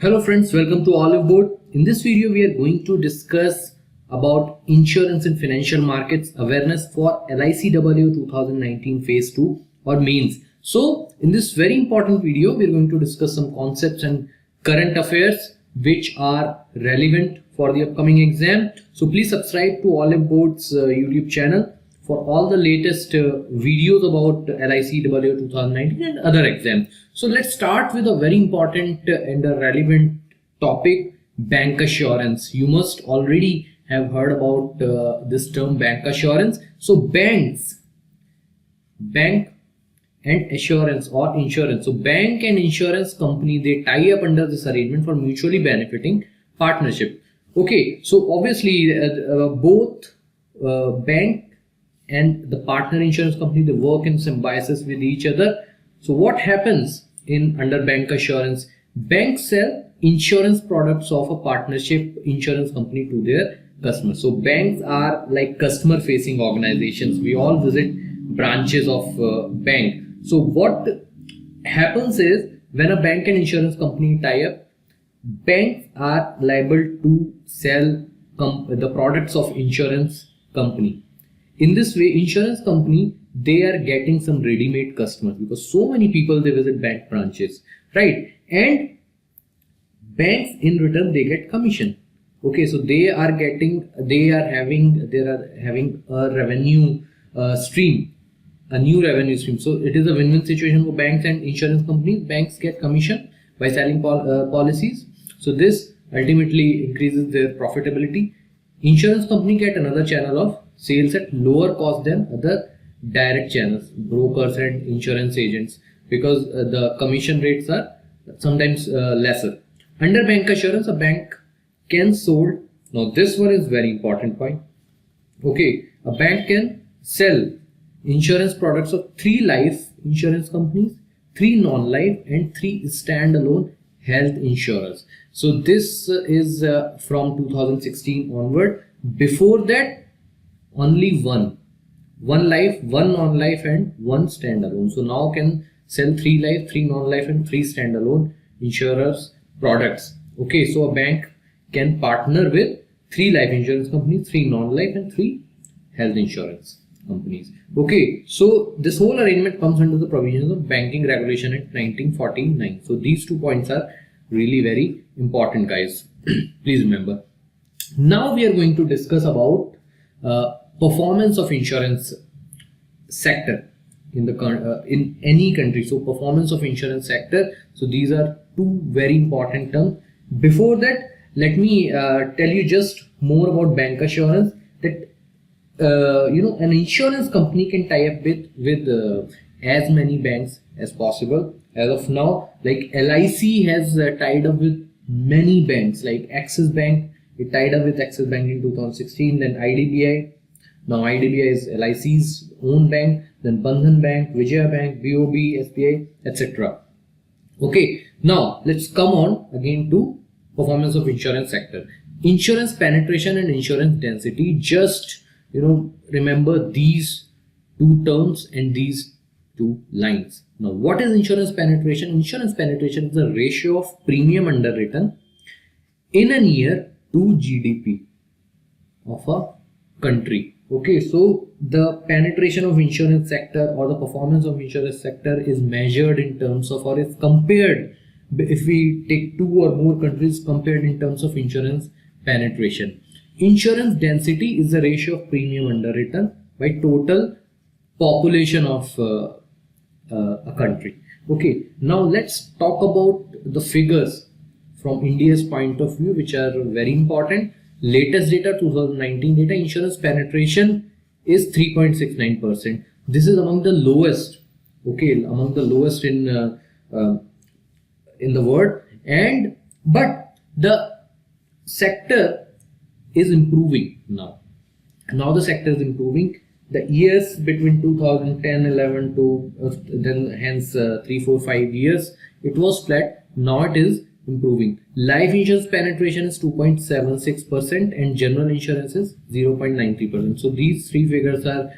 Hello friends, welcome to Oliveboard. In this video, we are going to discuss about insurance and financial markets awareness for LIC AAO 2019 phase 2 or mains. So in this very important video, we are going to discuss some concepts and current affairs which are relevant for the upcoming exam. So please subscribe to Oliveboard's YouTube channel for all the latest videos about LIC AAO 2019 and other exams. So let's start with a very important and a relevant topic, bank assurance. You must already have heard about this term, bank assurance. So bank and assurance or insurance. So bank and insurance company, they tie up under this arrangement for mutually benefiting partnership. Okay, so obviously both bank and the partner insurance company, they work in symbiosis with each other. So what happens in under bank assurance? Banks sell insurance products of a partnership insurance company to their customers. So banks are like customer facing organizations. We all visit branches of bank. So what happens is, when a bank and insurance company tie up, banks are liable to sell the products of insurance company. In this way, insurance company, they are getting some ready-made customers because so many people, they visit bank branches, right? And banks in return, they get commission. Okay, so they are having a revenue stream, a new revenue stream. So it is a win-win situation for banks and insurance companies. Banks get commission by selling policies. So this ultimately increases their profitability. Insurance company get another channel of sales at lower cost than other direct channels, brokers and insurance agents, because the commission rates are sometimes lesser. Under bank assurance, a bank can sold. Now this one is very important point. Okay, a bank can sell insurance products of 3 life insurance companies, 3 non-life and 3 standalone health insurers. So this is from 2016 onward. Before that, only one life, 1 non-life and 1 standalone. So now can sell 3 life, 3 non-life and 3 standalone insurers products. Okay, so a bank can partner with 3 life insurance companies, 3 non-life and 3 health insurance companies. Okay, so this whole arrangement comes under the provisions of Banking Regulation Act 1949. So these 2 points are really very important, guys. Please remember. Now we are going to discuss about performance of insurance sector in the in any country. So performance of insurance sector. So these are 2 very important terms. Before that, let me tell you just more about bank assurance. That an insurance company can tie up with as many banks as possible. As of now, like LIC has tied up with many banks, like Axis Bank. It tied up with Axis Bank in 2016. Then IDBI. Now IDBI is LIC's own bank. Then Bandhan Bank, Vijaya Bank, BOB, SBI, etc. Okay. Now let's come on again to performance of insurance sector. Insurance penetration and insurance density. Just remember these 2 terms and these 2 lines. Now, what is insurance penetration? Insurance penetration is the ratio of premium underwritten in a year to GDP of a country. Okay, so the penetration of insurance sector or the performance of insurance sector is measured in terms of, or is compared, if we take 2 or more countries, compared in terms of insurance penetration. Insurance density is the ratio of premium underwritten by total population of a country. Okay, now let's talk about the figures from India's point of view, which are very important. Latest data, 2019 data, insurance penetration is 3.69%. This is among the lowest. Okay, among the lowest in the world. But the sector is improving now. Now the sector is improving. The years between 2010, 11 to then hence 3, 4, 5 years, it was flat. Now it is improving. Life insurance penetration is 2.76% and general insurance is 0.93%. So these 3 figures are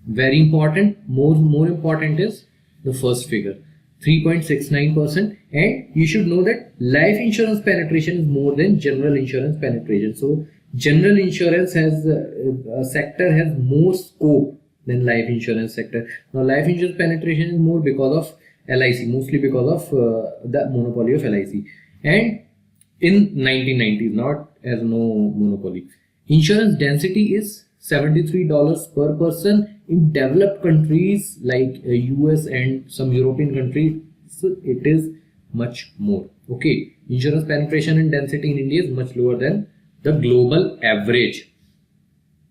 very important. More important is the first figure. 3.69%. And you should know that life insurance penetration is more than general insurance penetration. So general insurance has sector has more scope than life insurance sector. Now life insurance penetration is more because of LIC, mostly because of the monopoly of LIC. And in 1990s, not as no monopoly. Insurance density is $73 per person in developed countries like US and some European countries. So it is much more. Okay, insurance penetration and density in India is much lower than the global average.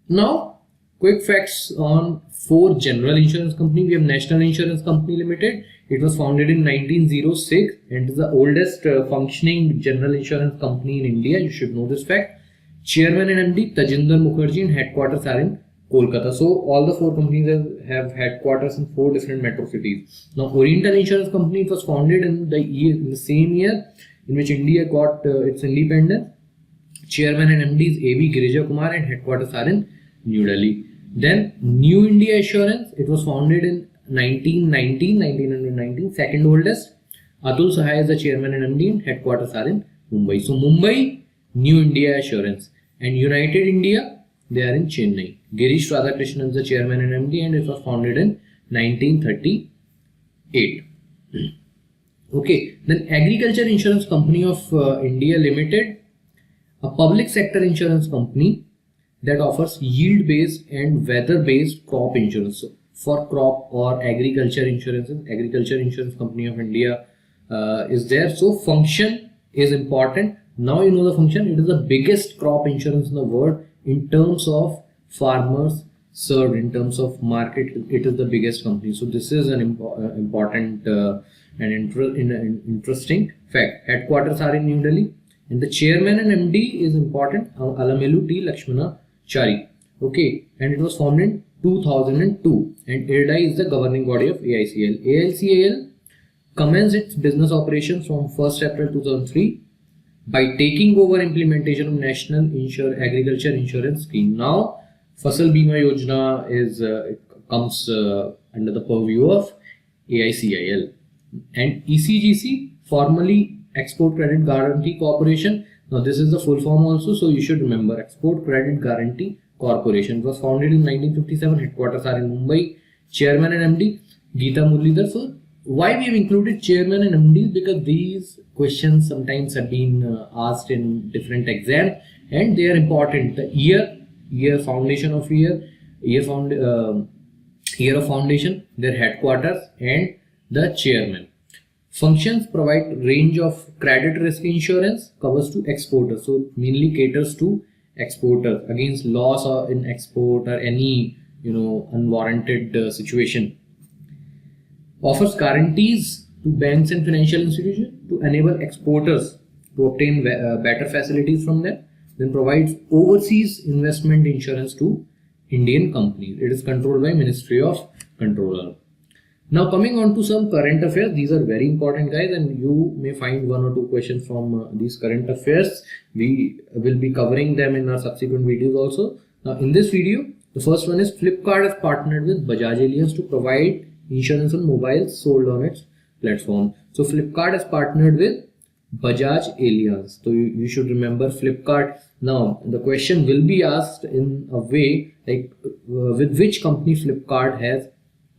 Now, quick facts on 4 general insurance company. We have National Insurance Company Limited. It was founded in 1906 and is the oldest functioning general insurance company in India. You should know this fact. Chairman and MD Tajinder Mukherjee, and headquarters are in Kolkata. So all the 4 companies have headquarters in 4 different metro cities. Now Oriental Insurance Company, it was founded in the same year in which India got its independence. Chairman and MD is A.V. Girija Kumar and headquarters are in New Delhi. Then New India Assurance, it was founded in 1919, second oldest. Atul Sahai is the chairman and MD and headquarters are in Mumbai. So Mumbai, New India Assurance, and United India, they are in Chennai. Girish Radhakrishnan is the chairman and MD and it was founded in 1938. Okay, then Agriculture Insurance Company of India Limited, a public sector insurance company that offers yield-based and weather-based crop insurance. So for crop or agriculture insurances, Agriculture Insurance Company of India is there. So function is important. Now you know the function. It is the biggest crop insurance in the world in terms of farmers served, in terms of market. It is the biggest company. So this is an important and interesting fact. Headquarters are in New Delhi, and the chairman and MD is important. Alamelu T. Lakshmana Chari. Okay, and it was formed in 2002, and IRDAI is the governing body of AICL. AICL commenced its business operations from 1st April 2003 by taking over implementation of National Agriculture Insurance Scheme. Now, Fasal Bima Yojana is comes under the purview of AICIL, and ECGC, formerly Export Credit Guarantee Corporation. Now, this is the full form also, so you should remember Export Credit Guarantee Corporation. It was founded in 1957. Headquarters are in Mumbai. Chairman and MD Geeta Muralidhar. So why we have included chairman and MD? Because these questions sometimes have been asked in different exams and they are important. The year foundation of year of foundation, their headquarters, and the chairman. Functions: provide range of credit risk insurance, covers to exporters. So mainly caters to exporters against loss or in export or any unwarranted situation. Offers guarantees to banks and financial institutions to enable exporters to obtain better facilities from them. Then provides overseas investment insurance to Indian companies. It is controlled by Ministry of Controller. Now coming on to some current affairs. These are very important, guys, and you may find 1 or 2 questions from these current affairs. We will be covering them in our subsequent videos also. Now in this video, the first one is Flipkart has partnered with Bajaj Allianz to provide insurance on mobiles sold on its platform. So Flipkart has partnered with Bajaj Allianz. So you should remember Flipkart. Now the question will be asked in a way like with which company Flipkart has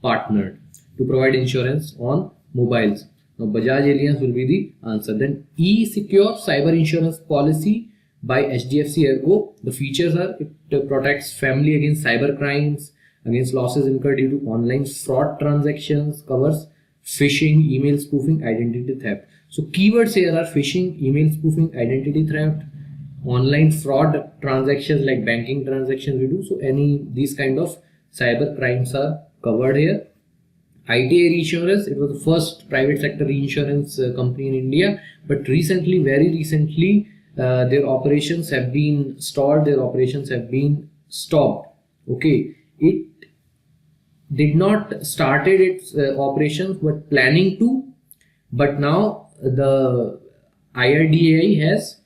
partnered to provide insurance on mobiles. Now Bajaj Allianz will be the answer. Then eSecure cyber insurance policy by HDFC Ergo. The features are: it protects family against cyber crimes, against losses incurred due to online fraud transactions, covers phishing, email spoofing, identity theft. So keywords here are phishing, email spoofing, identity theft, online fraud transactions like banking transactions we do. So these kind of cyber crimes are covered here. ITA Reinsurance, it was the first private sector reinsurance company in India, but very recently their operations have been stalled, their operations have been stopped. Okay, it did not started its operations but planning to, but now the IRDAI has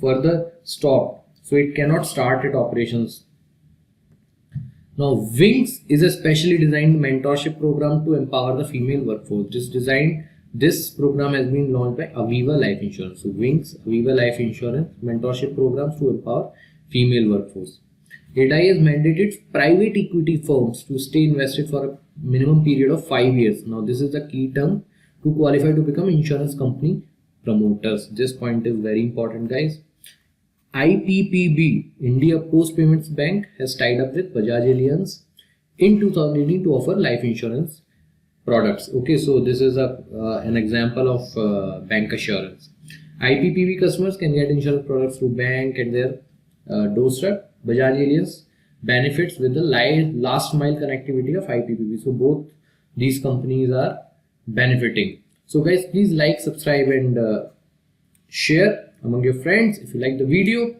further stopped, so it cannot start its operations. Now, Wings is a specially designed mentorship program to empower the female workforce. This program has been launched by Aviva Life Insurance. So, Wings, Aviva Life Insurance mentorship programs to empower female workforce. ADI has mandated private equity firms to stay invested for a minimum period of 5 years. Now, this is the key term to qualify to become insurance company promoters. This point is very important, guys. IPPB, India Post Payments Bank, has tied up with Bajaj Allianz in 2018 to offer life insurance products. Okay, so this is an example of bank assurance. IPPB customers can get insurance products through bank and their doorstep. Bajaj Allianz benefits with the last mile connectivity of IPPB. So both these companies are benefiting. So guys, please like, subscribe and share among your friends if you like the video.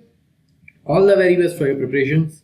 All the very best for your preparations.